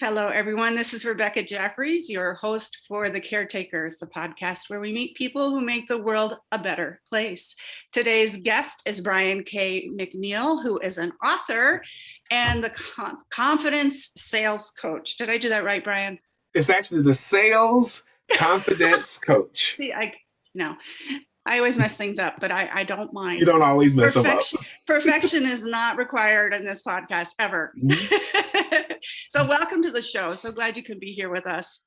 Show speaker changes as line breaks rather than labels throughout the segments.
Hello, everyone. This is Rebecca Jeffries, your host for The Caretakers, the podcast where we meet people who make the world a better place. Today's guest is Brian K. McNeill, who is an author and the confidence sales coach. Did I do that right, Brian?
It's actually the sales confidence coach.
See, I always mess things up, but I don't mind.
You don't always mess them up.
Perfection is not required in this podcast ever. Mm-hmm. So welcome to the show. So glad you could be here with us.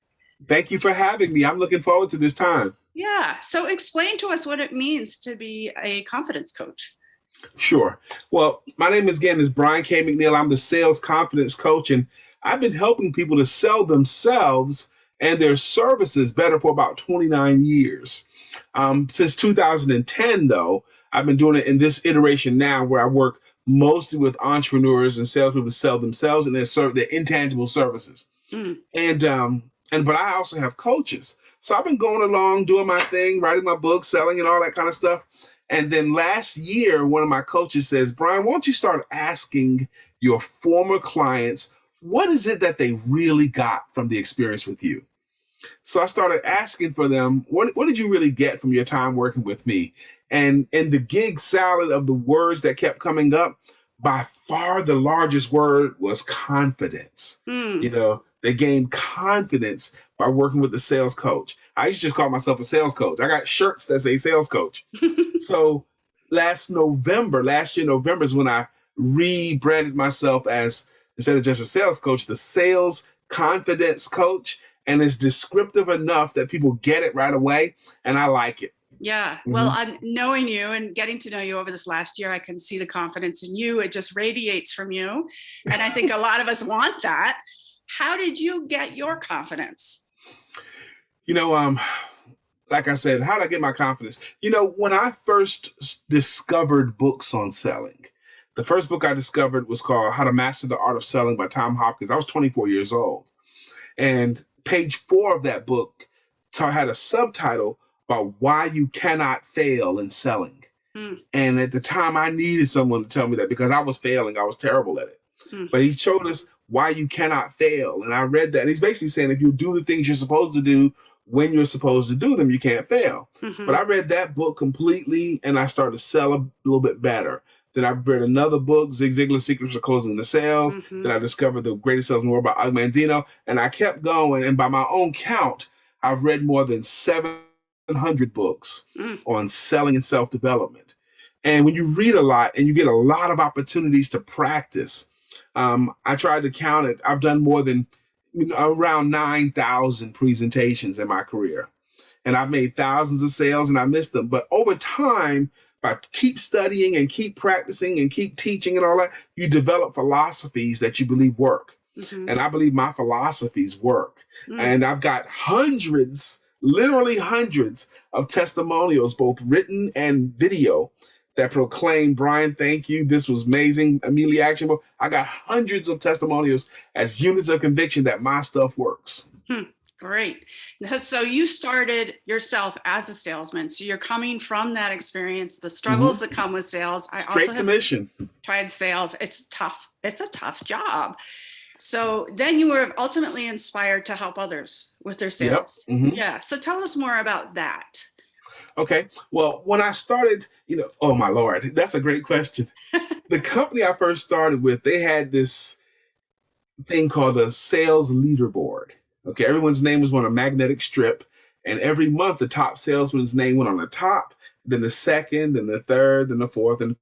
Thank you for having me. I'm looking forward to this time.
Yeah. So explain to us what it means to be a confidence coach.
Sure. Well, my name is Brian K. McNeill. I'm the sales confidence coach, and I've been helping people to sell themselves and their services better for about 29 years. Since 2010, though, I've been doing it in this iteration now where I work mostly with entrepreneurs and salespeople to sell themselves and their intangible services. But I also have coaches. So I've been going along, doing my thing, writing my book, selling and all that kind of stuff. And then last year, one of my coaches says, Brian, why don't you start asking your former clients, what is it that they really got from the experience with you? So I started asking for them, what did you really get from your time working with me? And in the gig salad of the words that kept coming up, by far the largest word was confidence. You know, they gained confidence by working with the sales coach. I used to just call myself a sales coach. I got shirts that say sales coach. So last year, November is when I rebranded myself as, instead of just a sales coach, the sales confidence coach. And it's descriptive enough that people get it right away. And I like it.
Yeah. Well, knowing you and getting to know you over this last year, I can see the confidence in you. It just radiates from you. And I think a lot of us want that. How did you get your confidence?
You know, like I said, how did I get my confidence? You know, when I first discovered books on selling, the first book I discovered was called How to Master the Art of Selling by Tom Hopkins. I was 24 years old. And page 4 of that book had a subtitle about why you cannot fail in selling. And at the time, I needed someone to tell me that because I was failing. I was terrible at it. But he showed us why you cannot fail. And I read that. And he's basically saying if you do the things you're supposed to do when you're supposed to do them, you can't fail. But I read that book completely and I started to sell a little bit better. Then I read another book, Zig Ziglar's Secrets of Closing the Sales. Then I discovered The Greatest Salesman in the World by Og Mandino. And I kept going. And by my own count, I've read more than 700 books on selling and self-development. And when you read a lot and you get a lot of opportunities to practice, I tried to count it. I've done more than around 9,000 presentations in my career. And I've made thousands of sales and I missed them. But over time, by keep studying and keep practicing and keep teaching and all that, you develop philosophies that you believe work. And I believe my philosophies work. And I've got literally hundreds of testimonials, both written and video, that proclaim, Brian, thank you. This was amazing, immediately actionable. I got hundreds of testimonials as units of conviction that my stuff works.
Great. So you started yourself as a salesman. So you're coming from that experience, the struggles that come with sales. I also have tried sales. It's tough. It's a tough job. So then you were ultimately inspired to help others with their sales. Yeah. So tell us more about that.
Okay. Well, when I started, oh my Lord, that's a great question. The company I first started with, they had this thing called a sales leaderboard. Okay, everyone's name was on a magnetic strip, and every month the top salesman's name went on the top, then the second, then the third, then the fourth, and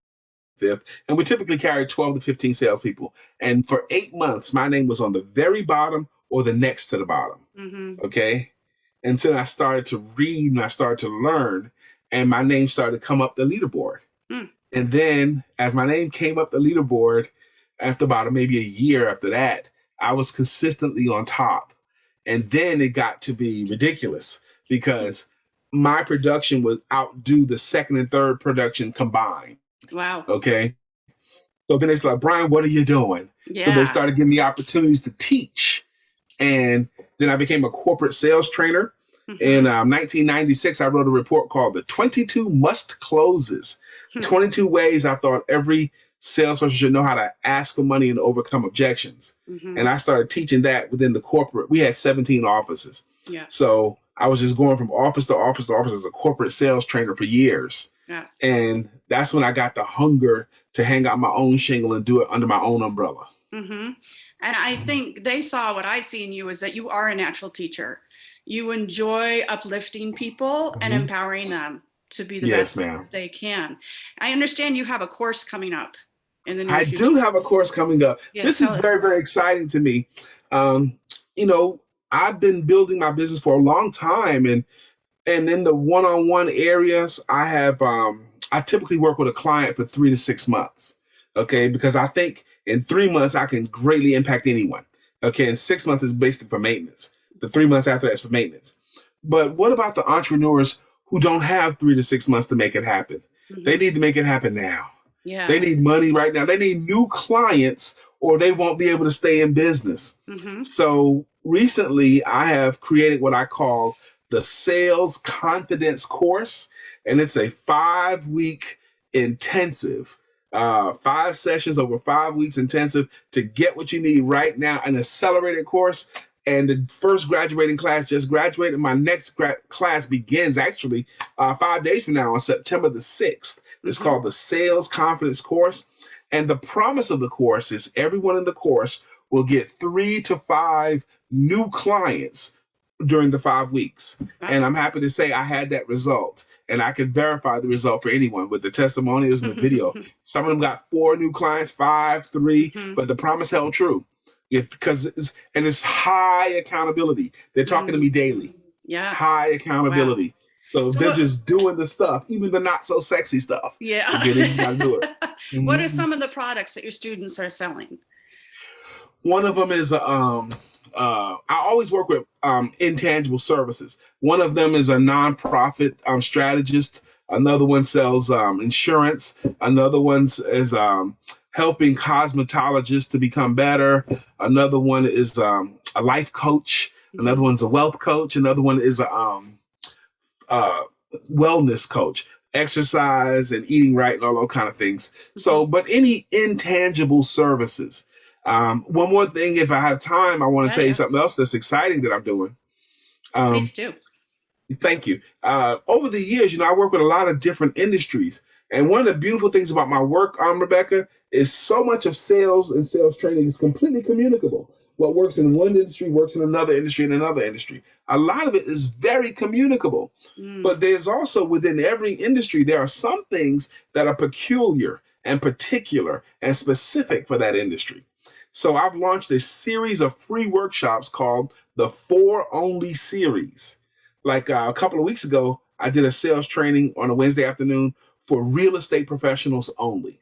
fifth. And we typically carried 12 to 15 salespeople. And for 8 months, my name was on the very bottom or the next to the bottom. Okay, until I started to read and I started to learn, and my name started to come up the leaderboard. And then as my name came up the leaderboard, after about maybe a year after that, I was consistently on top. And then it got to be ridiculous because my production would outdo the second and third production combined.
Wow.
Okay. So then it's like, Brian, what are you doing? Yeah. So they started giving me opportunities to teach. And then I became a corporate sales trainer. In 1996, I wrote a report called The 22 Must Closes. 22 ways I thought every salesperson should know how to ask for money and overcome objections. And I started teaching that within the corporate. We had 17 offices.
Yeah.
So I was just going from office to office to office as a corporate sales trainer for years.
Yeah.
And that's when I got the hunger to hang out my own shingle and do it under my own umbrella.
And I think they saw what I see in you is that you are a natural teacher. You enjoy uplifting people and empowering them to be the best they can. I understand you have a course coming up in the near future.
I do have a course coming up. Yeah, this is very, very exciting to me. You know, I've been building my business for a long time, and in the one-on-one areas, I have I typically work with a client for 3 to 6 months. Okay, because I think in 3 months I can greatly impact anyone. Okay, and 6 months is basically for maintenance. The 3 months after that's for maintenance. But what about the entrepreneurs who don't have 3 to 6 months to make it happen? They need to make it happen now.
Yeah.
They need money right now. They need new clients or they won't be able to stay in business. So recently I have created what I call the Sales Confidence Course. And it's a 5-week intensive, 5 sessions over 5 weeks intensive to get what you need right now, an accelerated course. And the first graduating class just graduated. My next class begins actually 5 days from now on September the 6th. It's called the Sales Confidence Course. And the promise of the course is everyone in the course will get 3 to 5 new clients during the 5 weeks. And I'm happy to say I had that result. And I can verify the result for anyone with the testimonials and the video. Some of them got 4 new clients, 5, 3, but the promise held true. Because it's high accountability. They're talking to me daily.
Yeah.
High accountability. Wow. So they're just doing the stuff, even the not so sexy stuff.
Yeah.
Okay, they just gotta do it.
What are some of the products that your students are selling?
One of them is I always work with intangible services. One of them is a nonprofit strategist. Another one sells insurance. Another one is helping cosmetologists to become better. Another one is a life coach. Another one's a wealth coach. Another one is a wellness coach, exercise and eating right and all those kind of things. So, but any intangible services. One more thing, if I have time, I want to tell you something else that's exciting that I'm doing.
Please do.
Thank you. Over the years, I work with a lot of different industries. And one of the beautiful things about my work, Rebecca, is so much of sales and sales training is completely communicable. What works in one industry works in another industry and another industry. A lot of it is very communicable. But there's also within every industry, there are some things that are peculiar and particular and specific for that industry. So I've launched a series of free workshops called the 4 Only series. Like a couple of weeks ago, I did a sales training on a Wednesday afternoon for real estate professionals only,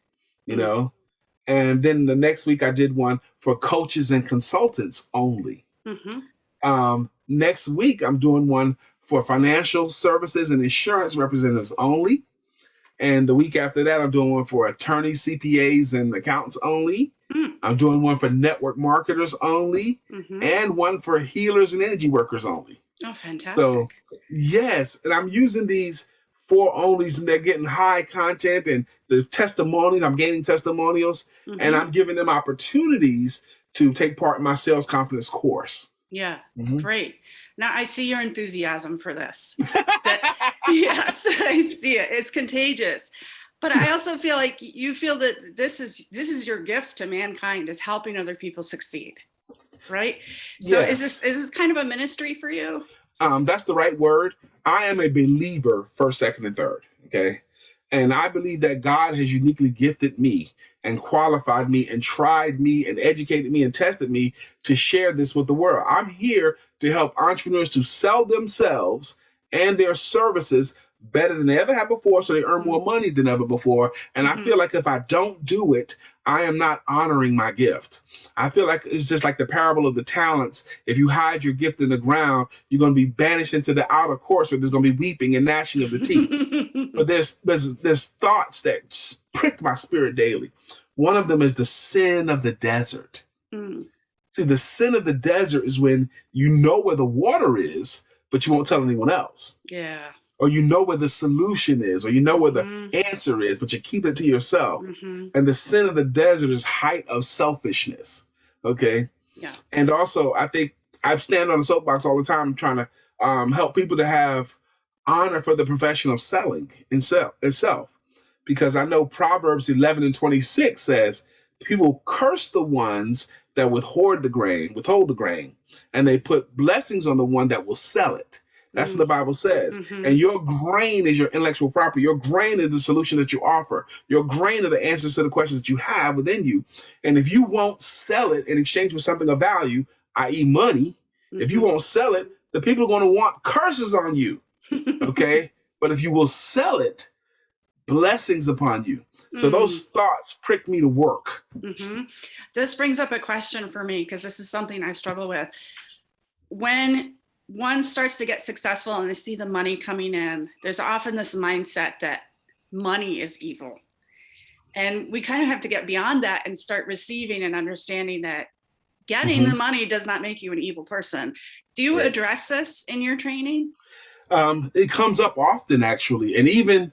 And then the next week I did one for coaches and consultants only. Next week, I'm doing one for financial services and insurance representatives only. And the week after that, I'm doing one for attorneys, CPAs, and accountants only. I'm doing one for network marketers only, and one for healers and energy workers only.
Oh, fantastic.
So, yes, and I'm using these 4 onlys, and they're getting high content, and the testimonials, I'm gaining testimonials, and I'm giving them opportunities to take part in my sales confidence course.
Yeah, great. Now I see your enthusiasm for this. Yes, I see it. It's contagious. But I also feel like you feel that this is your gift to mankind, is helping other people succeed, right? So is this kind of a ministry for you?
That's the right word. I am a believer first, second, and third. Okay. And I believe that God has uniquely gifted me and qualified me and tried me and educated me and tested me to share this with the world. I'm here to help entrepreneurs to sell themselves and their services better than they ever have before, so they earn more money than ever before. And I feel like if I don't do it, I am not honoring my gift. I feel like it's just like the parable of the talents. If you hide your gift in the ground, you're going to be banished into the outer courts where there's going to be weeping and gnashing of the teeth. But there's thoughts that prick my spirit daily. One of them is the sin of the desert. See, the sin of the desert is when you know where the water is, but you won't tell anyone else.
Yeah.
or you know where the solution is, or you know where the
Mhm.
answer is, but you keep it to yourself.
Mhm.
And the sin of the desert is height of selfishness. Okay.
Yeah.
And also, I think I stand on the soapbox all the time trying to help people to have honor for the profession of selling itself. Because I know Proverbs 11:26 says, people curse the ones that withhold the grain, and they put blessings on the one that will sell it. That's what the Bible says.
Mm-hmm.
And your grain is your intellectual property. Your grain is the solution that you offer. Your grain are the answers to the questions that you have within you. And if you won't sell it in exchange for something of value, i.e. money, if you won't sell it, the people are going to want curses on you. Okay? But if you will sell it, blessings upon you. So those thoughts prick me to work.
Mm-hmm. This brings up a question for me, because this is something I struggle with. When one starts to get successful and they see the money coming in, there's often this mindset that money is evil. And we kind of have to get beyond that and start receiving and understanding that getting the money does not make you an evil person. Do you address this in your training?
It comes up often, actually. And even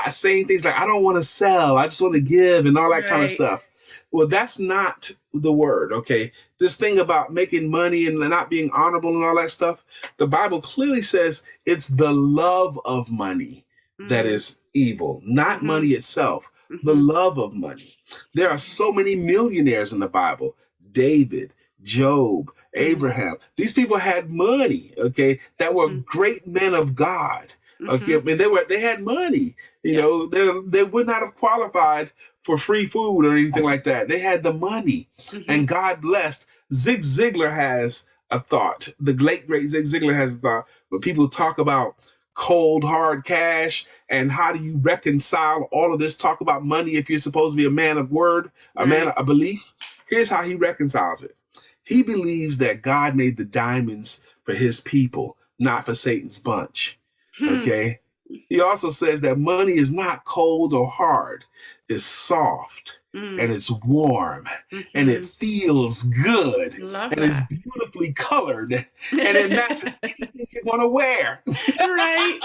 saying things like, I don't want to sell, I just want to give, and all that kind of stuff. Well, that's not the word, okay? This thing about making money and not being honorable and all that stuff, the Bible clearly says it's the love of money that is evil, not money itself, the love of money. There are so many millionaires in the Bible. David, Job, Abraham. These people had money, okay, that were great men of God. Okay, I mean they had money. You know, they would not have qualified for free food or anything like that. They had the money, and God blessed. Zig Ziglar has a thought. The late great Zig Ziglar has a thought. When people talk about cold hard cash and how do you reconcile all of this talk about money if you're supposed to be a man of word, a man of belief, here's how he reconciles it. He believes that God made the diamonds for his people, not for Satan's bunch. Okay. He also says that money is not cold or hard. It's soft and it's warm and it feels good and it's beautifully colored and it matches anything you want to wear.
Right.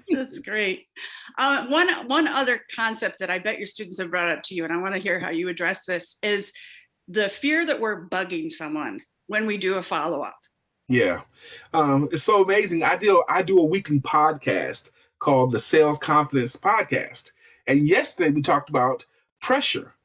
That's great. One other concept that I bet your students have brought up to you, and I want to hear how you address this, is the fear that we're bugging someone when we do a follow-up.
Yeah. It's so amazing. I do a weekly podcast called the Sales Confidence Podcast. And yesterday we talked about pressure.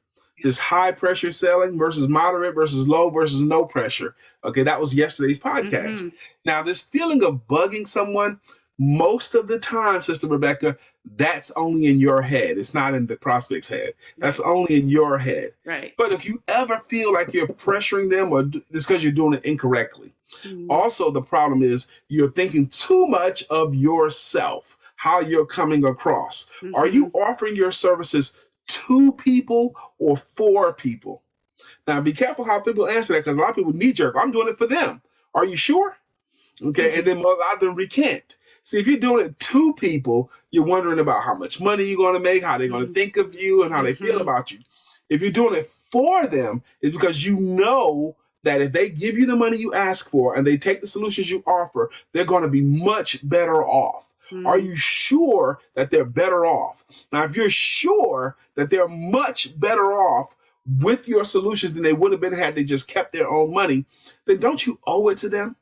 This high pressure selling versus moderate versus low versus no pressure. Okay, that was yesterday's podcast. Now, this feeling of bugging someone, most of the time, Sister Rebecca, that's only in your head. It's not in the prospect's head. That's only in your head.
Right.
But if you ever feel like you're pressuring them, or it's because you're doing it incorrectly. Also, the problem is you're thinking too much of yourself, how you're coming across. Are you offering your services to people or for people? Now, be careful how people answer that, because a lot of people knee jerk. I'm doing it for them. Are you sure? Okay, and then a lot of them recant. See, if you're doing it to people, you're wondering about how much money you're going to make, how they're going to think of you, and how they feel about you. If you're doing it for them, it's because you know that if they give you the money you ask for and they take the solutions you offer, they're going to be much better off. Are you sure that they're better off? Now, if you're sure that they're much better off with your solutions than they would have been had they just kept their own money, then don't you owe it to them?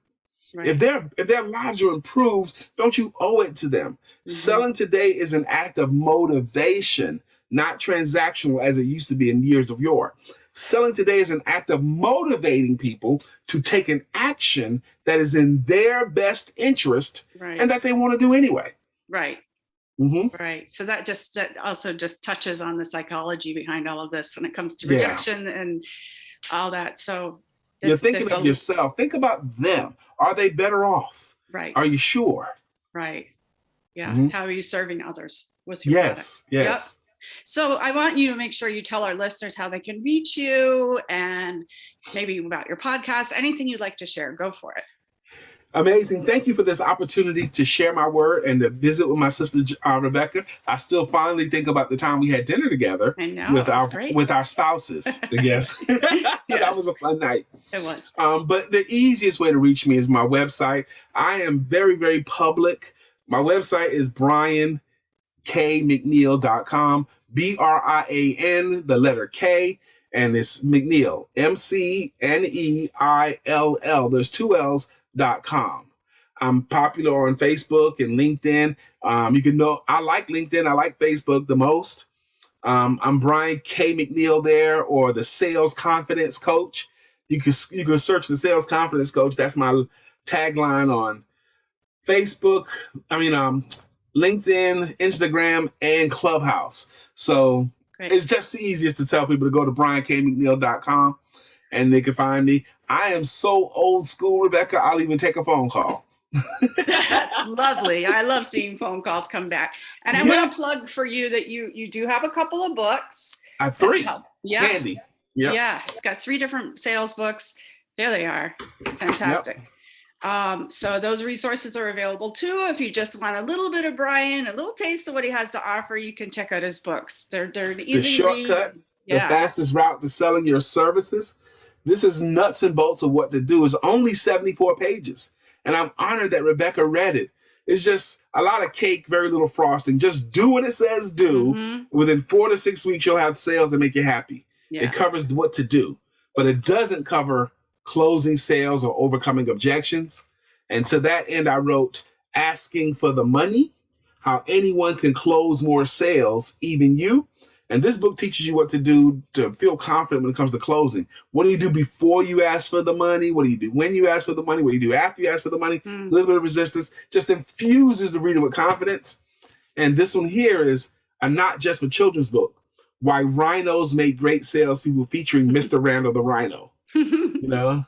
Right. If their lives are improved, don't you owe it to them? Selling today is an act of motivation, not transactional as it used to be in years of yore. Selling today is an act of motivating people to take an action that is in their best interest and that they want to do anyway.
Right. Right. So that also just touches on the psychology behind all of this when it comes to rejection and all that. So
you're thinking of yourself. Think about them. Are they better off?
Right.
Are you sure?
Right. Yeah. How are you serving others with your product?
Yes.
Yep. So I want you to make sure you tell our listeners how they can reach you and maybe about your podcast, anything you'd like to share. Go for it.
Amazing. Thank you for this opportunity to share my word and to visit with my sister Rebecca. I still finally think about the time we had dinner together
I know, it was great.
with our spouses. Yes.
Yes.
That was a fun night.
It was.
But the easiest way to reach me is my website. I am very, very public. My website is briankmcneil.com. BRIAN, the letter K, and it's McNeill, McNeill. There's 2 L's.com. I'm popular on Facebook and LinkedIn. You can know I like LinkedIn. I like Facebook the most. I'm Brian K. McNeill there, or the Sales Confidence Coach. You can search the Sales Confidence Coach. That's my tagline on Facebook. LinkedIn, Instagram, and Clubhouse. So Great. It's just the easiest to tell people to go to briankmcneil.com and they can find me. I am so old school, Rebecca, I'll even take a phone call.
That's lovely. I love seeing phone calls come back. And I want to plug for you that you do have a couple of books.
I have 3.
Yeah.
Handy. Yep.
Yeah. It's got 3 different sales books. There they are. Fantastic. Yep. So those resources are available too. If you just want a little bit of Brian, a little taste of what he has to offer, you can check out his books. They're an easy
the shortcut,
read.
The fastest route to selling your services. This is nuts and bolts of what to do. It's only 74 pages. And I'm honored that Rebecca read it. It's just a lot of cake, very little frosting. Just do what it says do. Mm-hmm. Within 4 to 6 weeks, you'll have sales that make you happy. Yeah. It covers what to do, but it doesn't cover closing sales or overcoming objections. And to that end, I wrote Asking for the Money, How Anyone Can Close More Sales, Even You. And this book teaches you what to do to feel confident when it comes to closing. What do you do before you ask for the money? What do you do when you ask for the money? What do you do after you ask for the money? A little bit of resistance just infuses the reader with confidence. And this one here is a not just for children's book, Why Rhinos Make Great Salespeople, featuring Mr. Randall the Rhino. You know?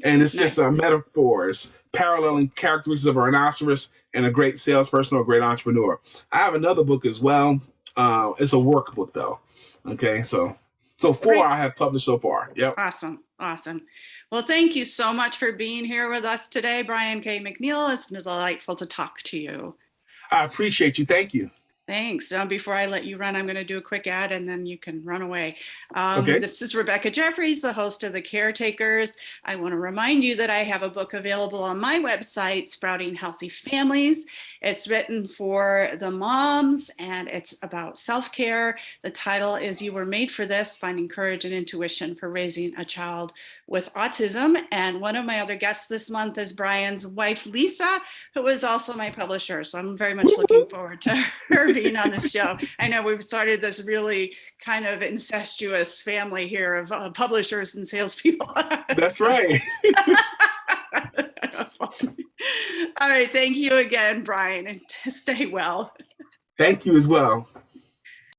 And it's just metaphors, paralleling characteristics of a rhinoceros and a great salesperson or a great entrepreneur. I have another book as well. It's a workbook though. Okay, so 4 I have published so far. Yep.
Awesome. Well, thank you so much for being here with us today, Brian K. McNeill. It's been delightful to talk to you.
I appreciate you. Thank you.
Thanks. Before I let you run, I'm going to do a quick ad and then you can run away.
Okay.
This is Rebecca Jeffries, the host of The Caretakers. I want to remind you that I have a book available on my website, Sprouting Healthy Families. It's written for the moms and it's about self-care. The title is You Were Made for This, Finding Courage and Intuition for Raising a Child with Autism. And one of my other guests this month is Brian's wife, Lisa, who is also my publisher. So I'm very much looking forward to her being on the show. I know we've started this really kind of incestuous family here of publishers and salespeople.
That's right.
All right. Thank you again, Brian, and stay well.
Thank you as well.